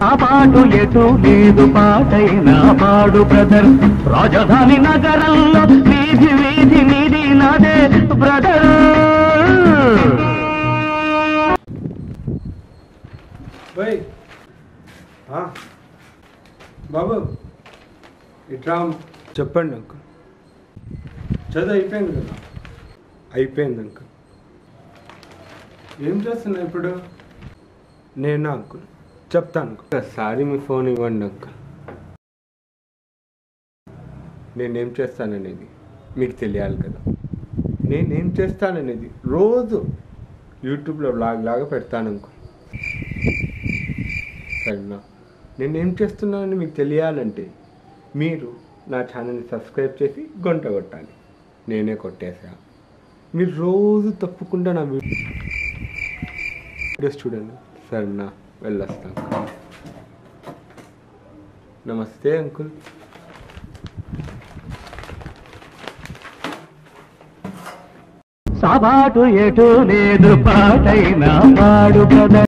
ఆ పాటు ఎటు లేదు పాటైనా పాడు బ్రదర్ రాజధాని నగరంలో వీధి వీధి నీది నాదే బ్రదర్ బాబు ఇట్లా చెప్పండి అంకుల్ చదువు అయిపోయింది కదా అయిపోయింది అంకుల్ ఏం చేస్తున్నా ఇప్పుడు నేను అంకుల్ చెప్తాను ఒకసారి మీ ఫోన్ ఇవ్వండి అంకుల్ నేనేం చేస్తాననేది మీకు తెలియాలి కదా నేనేం చేస్తాననేది రోజు యూట్యూబ్లో వ్లాగ్ లాగా పెడతాను అంకుల్ సరేనా నేనేం చేస్తున్నానని మీకు తెలియాలంటే మీరు నా ఛానల్ని సబ్స్క్రైబ్ చేసి గంట కొట్టాలి నేనే కొట్టేసా మీరు రోజు తప్పకుండా నా వీడియోస్ చూడండి సరేనా వెళ్ళొస్తాను నమస్తే అంకుల్ సాబాటు ఎటు లేదు పాటైనా పాడు బ్రదర్